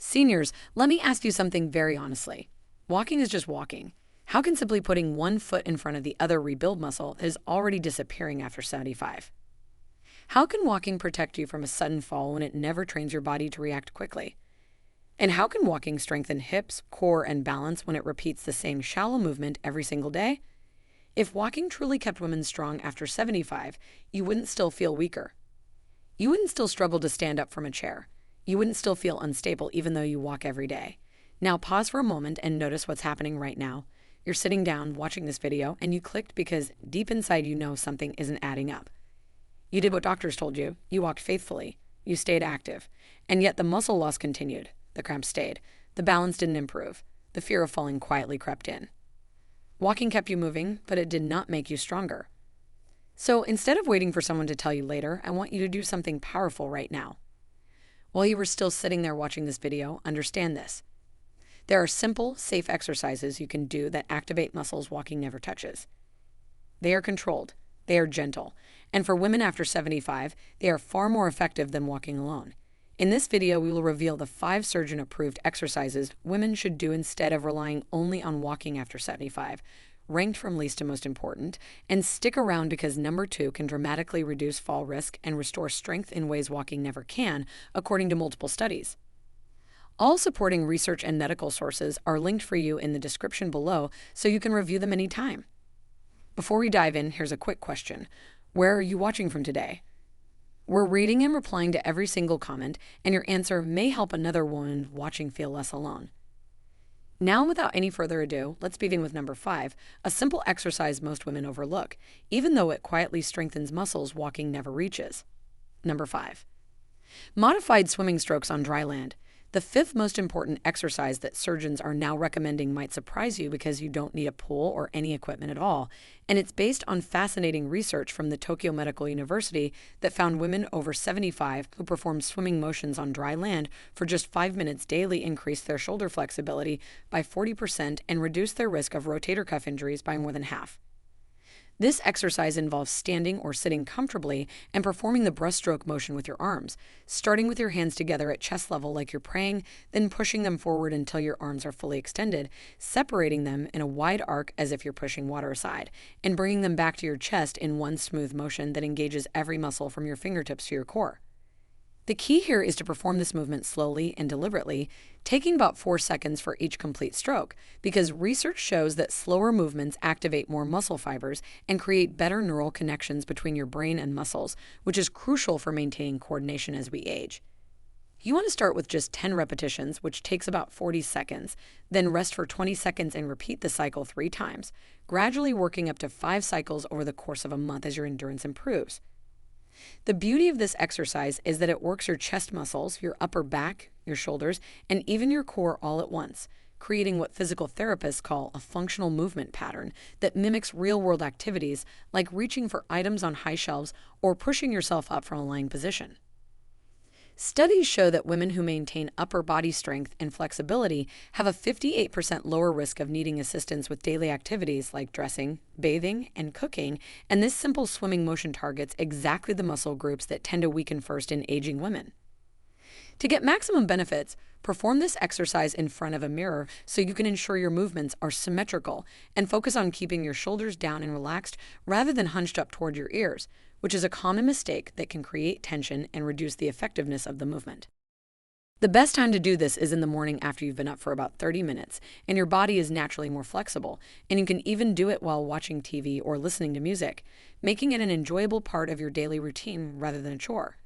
Seniors, let me ask you something very honestly. Walking is just walking. How can simply putting one foot in front of the other rebuild muscle that is already disappearing after 75? How can walking protect you from a sudden fall when it never trains your body to react quickly? And how can walking strengthen hips, core, and balance when it repeats the same shallow movement every single day? If walking truly kept women strong after 75, you wouldn't still feel weaker. You wouldn't still struggle to stand up from a chair. You wouldn't still feel unstable even though you walk every day. Now pause for a moment and notice what's happening right now. You're sitting down watching this video and you clicked because deep inside you know something isn't adding up. You did what doctors told you. You walked faithfully. You stayed active. And yet the muscle loss continued. The cramps stayed. The balance didn't improve. The fear of falling quietly crept in. Walking kept you moving, but it did not make you stronger. So instead of waiting for someone to tell you later, I want you to do something powerful right now. While you were still sitting there watching this video, understand this. There are simple, safe exercises you can do that activate muscles walking never touches. They are controlled. They are gentle. And for women after 75, they are far more effective than walking alone. In this video, we will reveal the 5 surgeon-approved exercises women should do instead of relying only on walking after 75, ranked from least to most important, and stick around because number 2 can dramatically reduce fall risk and restore strength in ways walking never can, according to multiple studies. All supporting research and medical sources are linked for you in the description below so you can review them anytime. Before we dive in, here's a quick question. Where are you watching from today? We're reading and replying to every single comment, and your answer may help another woman watching feel less alone. Now, without any further ado, let's begin with number 5, a simple exercise most women overlook, even though it quietly strengthens muscles walking never reaches. Number 5. Modified swimming strokes on dry land. The 5th most important exercise that surgeons are now recommending might surprise you because you don't need a pool or any equipment at all, and it's based on fascinating research from the Tokyo Medical University that found women over 75 who performed swimming motions on dry land for just 5 minutes daily increased their shoulder flexibility by 40% and reduced their risk of rotator cuff injuries by more than half. This exercise involves standing or sitting comfortably and performing the breaststroke motion with your arms, starting with your hands together at chest level like you're praying, then pushing them forward until your arms are fully extended, separating them in a wide arc as if you're pushing water aside, and bringing them back to your chest in one smooth motion that engages every muscle from your fingertips to your core. The key here is to perform this movement slowly and deliberately, taking about 4 seconds for each complete stroke, because research shows that slower movements activate more muscle fibers and create better neural connections between your brain and muscles, which is crucial for maintaining coordination as we age. You want to start with just 10 repetitions, which takes about 40 seconds, then rest for 20 seconds and repeat the cycle 3 times, gradually working up to 5 cycles over the course of a month as your endurance improves. The beauty of this exercise is that it works your chest muscles, your upper back, your shoulders, and even your core all at once, creating what physical therapists call a functional movement pattern that mimics real-world activities like reaching for items on high shelves or pushing yourself up from a lying position. Studies show that women who maintain upper body strength and flexibility have a 58% lower risk of needing assistance with daily activities like dressing, bathing, and cooking, and this simple swimming motion targets exactly the muscle groups that tend to weaken first in aging women. To get maximum benefits, perform this exercise in front of a mirror so you can ensure your movements are symmetrical and focus on keeping your shoulders down and relaxed rather than hunched up toward your ears, which is a common mistake that can create tension and reduce the effectiveness of the movement. The best time to do this is in the morning after you've been up for about 30 minutes and your body is naturally more flexible, and you can even do it while watching TV or listening to music, making it an enjoyable part of your daily routine rather than a chore.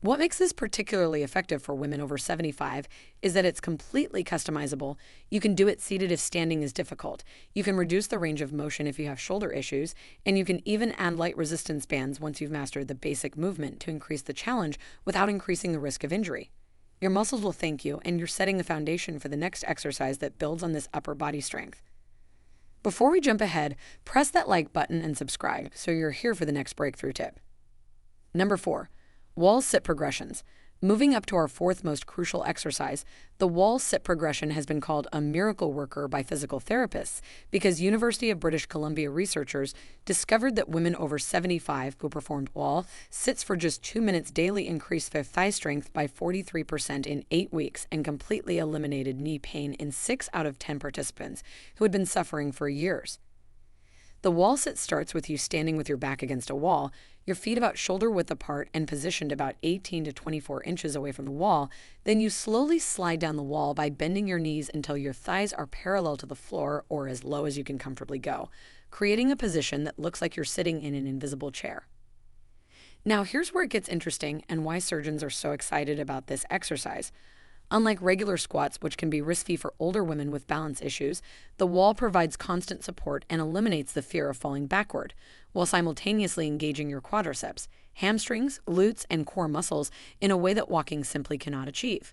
What makes this particularly effective for women over 75 is that it's completely customizable. You can do it seated if standing is difficult. You can reduce the range of motion if you have shoulder issues, and you can even add light resistance bands once you've mastered the basic movement to increase the challenge without increasing the risk of injury. Your muscles will thank you, and you're setting the foundation for the next exercise that builds on this upper body strength. Before we jump ahead, press that like button and subscribe so you're here for the next breakthrough tip. Number 4. Wall sit progressions. Moving up to our fourth most crucial exercise, the wall sit progression has been called a miracle worker by physical therapists because University of British Columbia researchers discovered that women over 75 who performed wall sits for just 2 minutes daily increased their thigh strength by 43% in 8 weeks and completely eliminated knee pain in 6 out of 10 participants who had been suffering for years. The wall sit starts with you standing with your back against a wall, your feet about shoulder width apart and positioned about 18 to 24 inches away from the wall. Then you slowly slide down the wall by bending your knees until your thighs are parallel to the floor or as low as you can comfortably go, creating a position that looks like you're sitting in an invisible chair. Now here's where it gets interesting and why surgeons are so excited about this exercise. Unlike regular squats, which can be risky for older women with balance issues, the wall provides constant support and eliminates the fear of falling backward, while simultaneously engaging your quadriceps, hamstrings, glutes, and core muscles in a way that walking simply cannot achieve.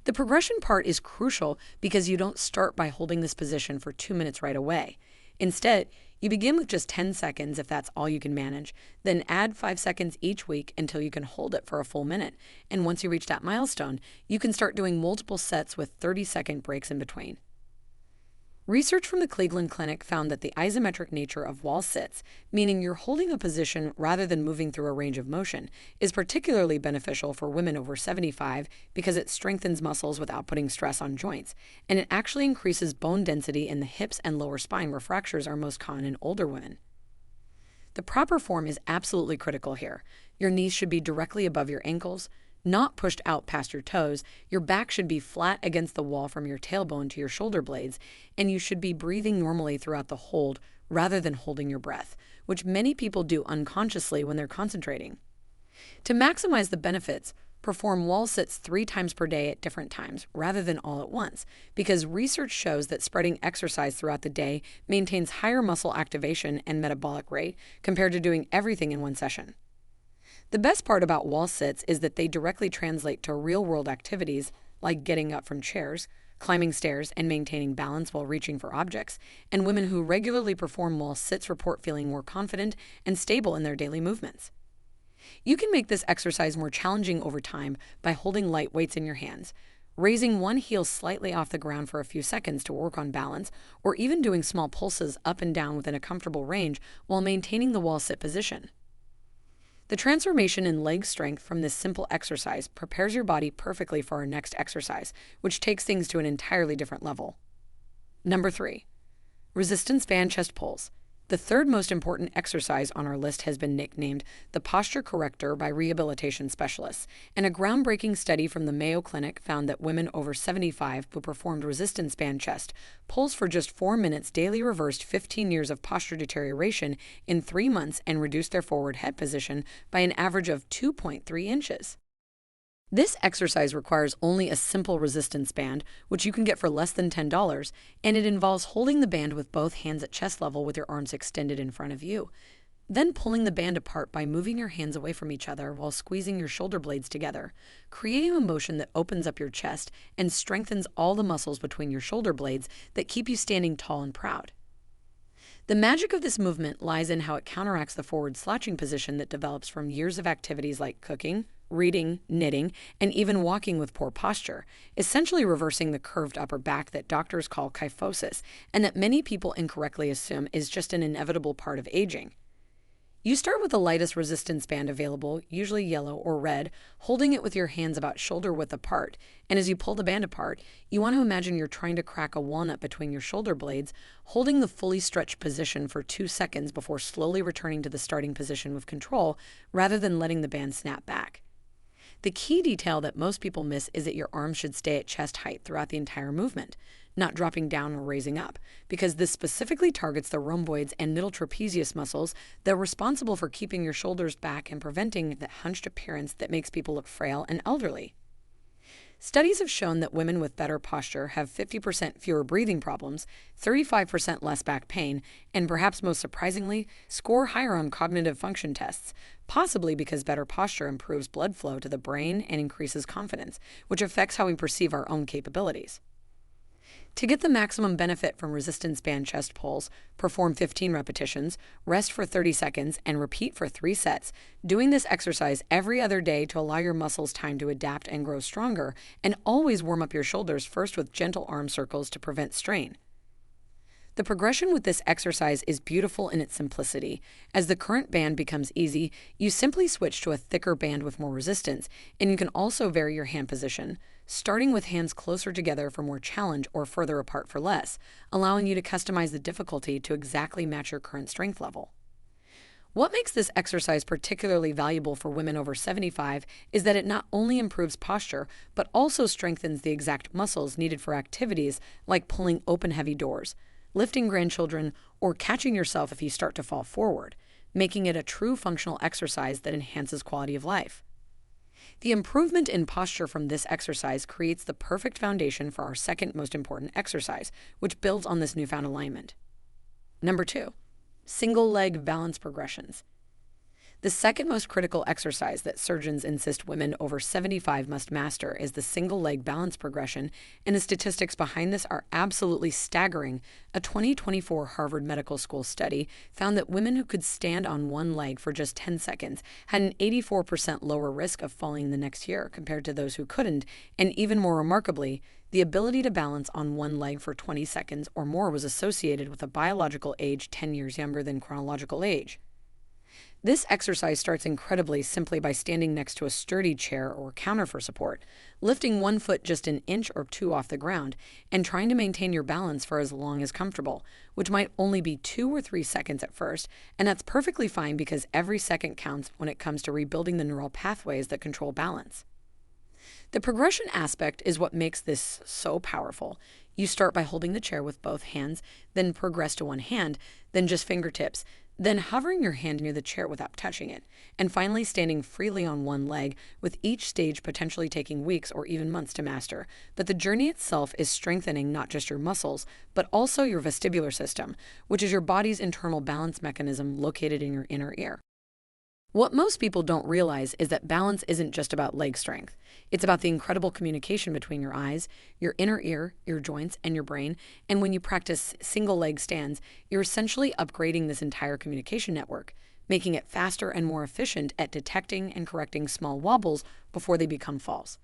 The progression part is crucial because you don't start by holding this position for 2 minutes right away. Instead, you begin with just 10 seconds if that's all you can manage, then add 5 seconds each week until you can hold it for a full minute. And once you reach that milestone, you can start doing multiple sets with 30-second breaks in between. Research from the Cleveland Clinic found that the isometric nature of wall sits, meaning you're holding a position rather than moving through a range of motion, is particularly beneficial for women over 75 because it strengthens muscles without putting stress on joints, and it actually increases bone density in the hips and lower spine where fractures are most common in older women. The proper form is absolutely critical here. Your knees should be directly above your ankles, not pushed out past your toes. Your back should be flat against the wall from your tailbone to your shoulder blades, and you should be breathing normally throughout the hold rather than holding your breath, which many people do unconsciously when they're concentrating. To maximize the benefits, perform wall sits 3 times per day at different times rather than all at once, because research shows that spreading exercise throughout the day maintains higher muscle activation and metabolic rate compared to doing everything in one session. The best part about wall sits is that they directly translate to real-world activities like getting up from chairs, climbing stairs, and maintaining balance while reaching for objects, and women who regularly perform wall sits report feeling more confident and stable in their daily movements. You can make this exercise more challenging over time by holding light weights in your hands, raising one heel slightly off the ground for a few seconds to work on balance, or even doing small pulses up and down within a comfortable range while maintaining the wall sit position. The transformation in leg strength from this simple exercise prepares your body perfectly for our next exercise, which takes things to an entirely different level. Number 3, resistance band chest pulls. The third most important exercise on our list has been nicknamed the posture corrector by rehabilitation specialists, and a groundbreaking study from the Mayo Clinic found that women over 75 who performed resistance band chest pulls for just 4 minutes daily reversed 15 years of posture deterioration in 3 months and reduced their forward head position by an average of 2.3 inches. This exercise requires only a simple resistance band, which you can get for less than $10, and it involves holding the band with both hands at chest level with your arms extended in front of you. Then pulling the band apart by moving your hands away from each other while squeezing your shoulder blades together, creating a motion that opens up your chest and strengthens all the muscles between your shoulder blades that keep you standing tall and proud. The magic of this movement lies in how it counteracts the forward slouching position that develops from years of activities like cooking, reading, knitting, and even walking with poor posture, essentially reversing the curved upper back that doctors call kyphosis and that many people incorrectly assume is just an inevitable part of aging. You start with the lightest resistance band available, usually yellow or red, holding it with your hands about shoulder width apart, and as you pull the band apart, you want to imagine you're trying to crack a walnut between your shoulder blades, holding the fully stretched position for 2 seconds before slowly returning to the starting position with control, rather than letting the band snap back. The key detail that most people miss is that your arms should stay at chest height throughout the entire movement, not dropping down or raising up, because this specifically targets the rhomboids and middle trapezius muscles that are responsible for keeping your shoulders back and preventing the hunched appearance that makes people look frail and elderly. Studies have shown that women with better posture have 50% fewer breathing problems, 35% less back pain, and perhaps most surprisingly, score higher on cognitive function tests, possibly because better posture improves blood flow to the brain and increases confidence, which affects how we perceive our own capabilities. To get the maximum benefit from resistance band chest pulls, perform 15 repetitions, rest for 30 seconds, and repeat for 3 sets, doing this exercise every other day to allow your muscles time to adapt and grow stronger, and always warm up your shoulders first with gentle arm circles to prevent strain. The progression with this exercise is beautiful in its simplicity. As the current band becomes easy, you simply switch to a thicker band with more resistance, and you can also vary your hand position, starting with hands closer together for more challenge or further apart for less, allowing you to customize the difficulty to exactly match your current strength level. What makes this exercise particularly valuable for women over 75 is that it not only improves posture, but also strengthens the exact muscles needed for activities like pulling open heavy doors, lifting grandchildren, or catching yourself if you start to fall forward, making it a true functional exercise that enhances quality of life. The improvement in posture from this exercise creates the perfect foundation for our second most important exercise, which builds on this newfound alignment. Number 2, single leg balance progressions. The second most critical exercise that surgeons insist women over 75 must master is the single leg balance progression, and the statistics behind this are absolutely staggering. A 2024 Harvard Medical School study found that women who could stand on one leg for just 10 seconds had an 84% lower risk of falling the next year compared to those who couldn't, and even more remarkably, the ability to balance on one leg for 20 seconds or more was associated with a biological age 10 years younger than chronological age. This exercise starts incredibly simply by standing next to a sturdy chair or counter for support, lifting one foot just an inch or 2 off the ground, and trying to maintain your balance for as long as comfortable, which might only be 2 or 3 seconds at first, and that's perfectly fine because every second counts when it comes to rebuilding the neural pathways that control balance. The progression aspect is what makes this so powerful. You start by holding the chair with both hands, then progress to one hand, then just fingertips, then hovering your hand near the chair without touching it, and finally standing freely on one leg, with each stage potentially taking weeks or even months to master. But the journey itself is strengthening not just your muscles, but also your vestibular system, which is your body's internal balance mechanism located in your inner ear. What most people don't realize is that balance isn't just about leg strength. It's about the incredible communication between your eyes, your inner ear, your joints, and your brain. And when you practice single leg stands, you're essentially upgrading this entire communication network, making it faster and more efficient at detecting and correcting small wobbles before they become falls.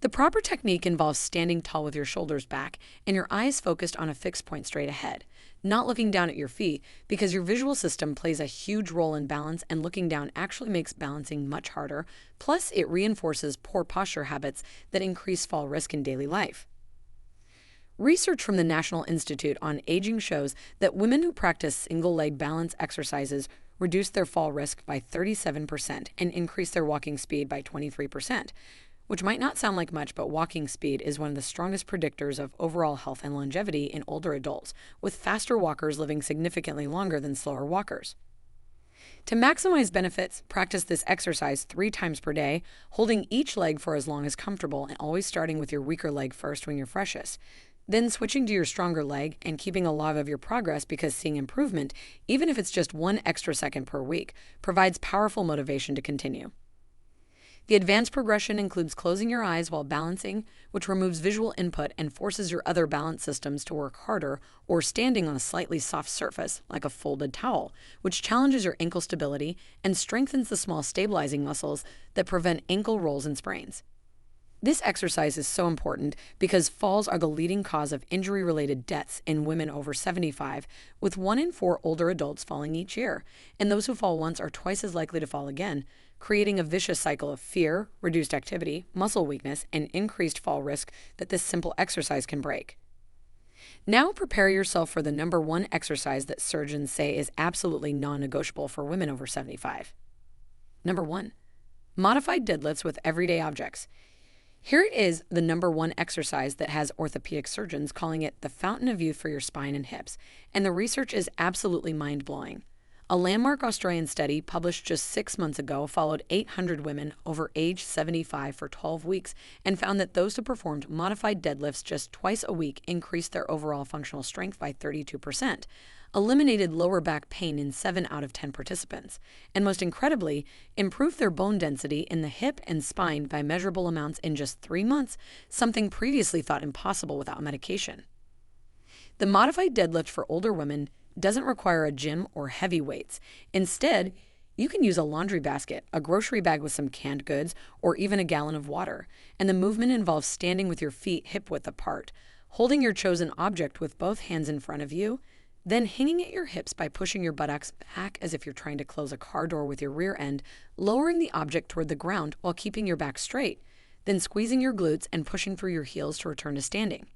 The proper technique involves standing tall with your shoulders back and your eyes focused on a fixed point straight ahead, not looking down at your feet, because your visual system plays a huge role in balance, and looking down actually makes balancing much harder. Plus, it reinforces poor posture habits that increase fall risk in daily life. Research from the National Institute on Aging shows that women who practice single-leg balance exercises reduce their fall risk by 37% and increase their walking speed by 23%. Which might not sound like much, but walking speed is one of the strongest predictors of overall health and longevity in older adults, with faster walkers living significantly longer than slower walkers. To maximize benefits, practice this exercise 3 times per day, holding each leg for as long as comfortable and always starting with your weaker leg first when you're freshest. Then switching to your stronger leg and keeping a log of your progress, because seeing improvement, even if it's just 1 extra second per week, provides powerful motivation to continue. The advanced progression includes closing your eyes while balancing, which removes visual input and forces your other balance systems to work harder, or standing on a slightly soft surface, like a folded towel, which challenges your ankle stability and strengthens the small stabilizing muscles that prevent ankle rolls and sprains. This exercise is so important because falls are the leading cause of injury-related deaths in women over 75, with 1 in 4 older adults falling each year, and those who fall once are twice as likely to fall again, creating a vicious cycle of fear, reduced activity, muscle weakness, and increased fall risk that this simple exercise can break. Now prepare yourself for the number 1 exercise that surgeons say is absolutely non-negotiable for women over 75. Number 1, modified deadlifts with everyday objects. Here it is, the number 1 exercise that has orthopedic surgeons calling it the fountain of youth for your spine and hips, and the research is absolutely mind-blowing. A landmark Australian study published just 6 months ago followed 800 women over age 75 for 12 weeks and found that those who performed modified deadlifts just twice a week increased their overall functional strength by 32%. eliminated lower back pain in 7 out of 10 participants, and most incredibly, improved their bone density in the hip and spine by measurable amounts in just 3 months, something previously thought impossible without medication. The modified deadlift for older women doesn't require a gym or heavy weights. Instead, you can use a laundry basket, a grocery bag with some canned goods, or even a gallon of water, and the movement involves standing with your feet hip-width apart, holding your chosen object with both hands in front of you, then hanging at your hips by pushing your buttocks back as if you're trying to close a car door with your rear end, lowering the object toward the ground while keeping your back straight, then squeezing your glutes and pushing through your heels to return to standing.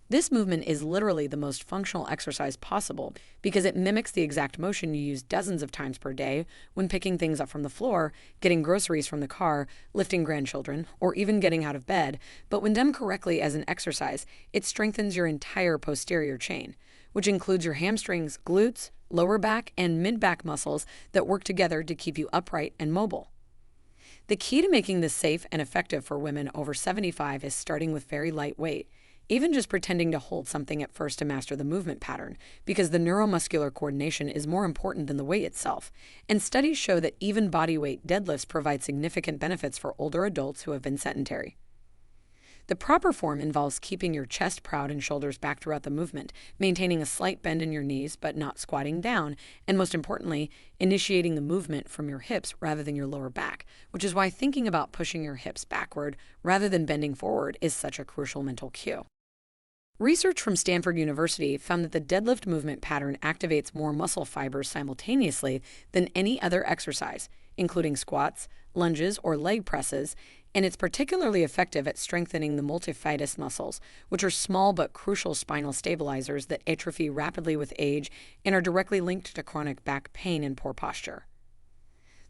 This movement is literally the most functional exercise possible because it mimics the exact motion you use dozens of times per day when picking things up from the floor, getting groceries from the car, lifting grandchildren, or even getting out of bed. But when done correctly as an exercise, it strengthens your entire posterior chain, which includes your hamstrings, glutes, lower back, and mid-back muscles that work together to keep you upright and mobile. The key to making this safe and effective for women over 75 is starting with very light weight. Even just pretending to hold something at first to master the movement pattern, because the neuromuscular coordination is more important than the weight itself. And studies show that even body weight deadlifts provide significant benefits for older adults who have been sedentary. The proper form involves keeping your chest proud and shoulders back throughout the movement, maintaining a slight bend in your knees but not squatting down, and most importantly, initiating the movement from your hips rather than your lower back, which is why thinking about pushing your hips backward rather than bending forward is such a crucial mental cue. Research from Stanford University found that the deadlift movement pattern activates more muscle fibers simultaneously than any other exercise, including squats, lunges, or leg presses, and it's particularly effective at strengthening the multifidus muscles, which are small but crucial spinal stabilizers that atrophy rapidly with age and are directly linked to chronic back pain and poor posture.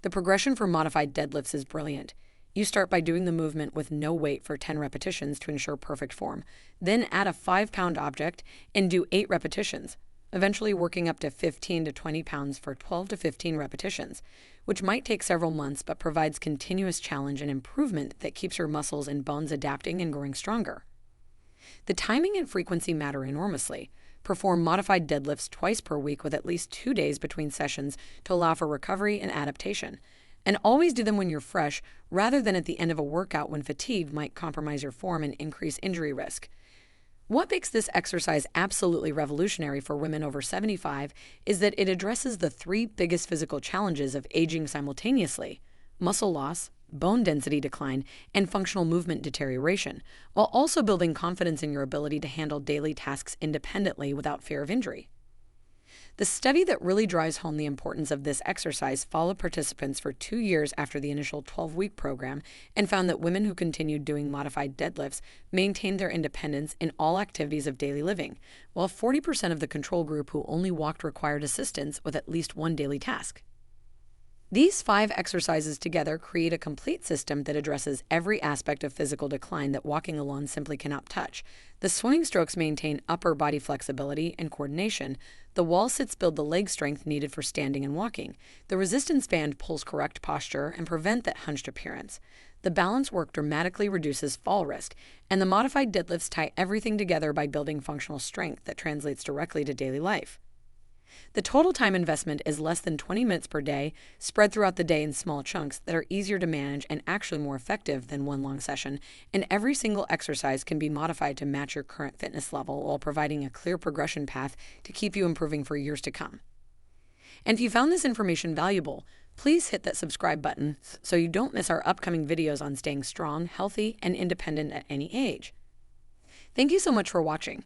The progression for modified deadlifts is brilliant. You start by doing the movement with no weight for 10 repetitions to ensure perfect form. Then add a 5-pound object and do 8 repetitions, eventually working up to 15 to 20 pounds for 12 to 15 repetitions, which might take several months but provides continuous challenge and improvement that keeps your muscles and bones adapting and growing stronger. The timing and frequency matter enormously. Perform modified deadlifts twice per week with at least 2 days between sessions to allow for recovery and adaptation. And always do them when you're fresh, rather than at the end of a workout when fatigue might compromise your form and increase injury risk. What makes this exercise absolutely revolutionary for women over 75 is that it addresses the 3 biggest physical challenges of aging simultaneously: muscle loss, bone density decline, and functional movement deterioration, while also building confidence in your ability to handle daily tasks independently without fear of injury. The study that really drives home the importance of this exercise followed participants for 2 years after the initial 12-week program and found that women who continued doing modified deadlifts maintained their independence in all activities of daily living, while 40% of the control group who only walked required assistance with at least one daily task. These 5 exercises together create a complete system that addresses every aspect of physical decline that walking alone simply cannot touch. The swinging strokes maintain upper body flexibility and coordination. The wall sits build the leg strength needed for standing and walking. The resistance band pulls correct posture and prevent that hunched appearance. The balance work dramatically reduces fall risk, and the modified deadlifts tie everything together by building functional strength that translates directly to daily life. The total time investment is less than 20 minutes per day, spread throughout the day in small chunks that are easier to manage and actually more effective than one long session, and every single exercise can be modified to match your current fitness level while providing a clear progression path to keep you improving for years to come. And if you found this information valuable, please hit that subscribe button so you don't miss our upcoming videos on staying strong, healthy, and independent at any age. Thank you so much for watching.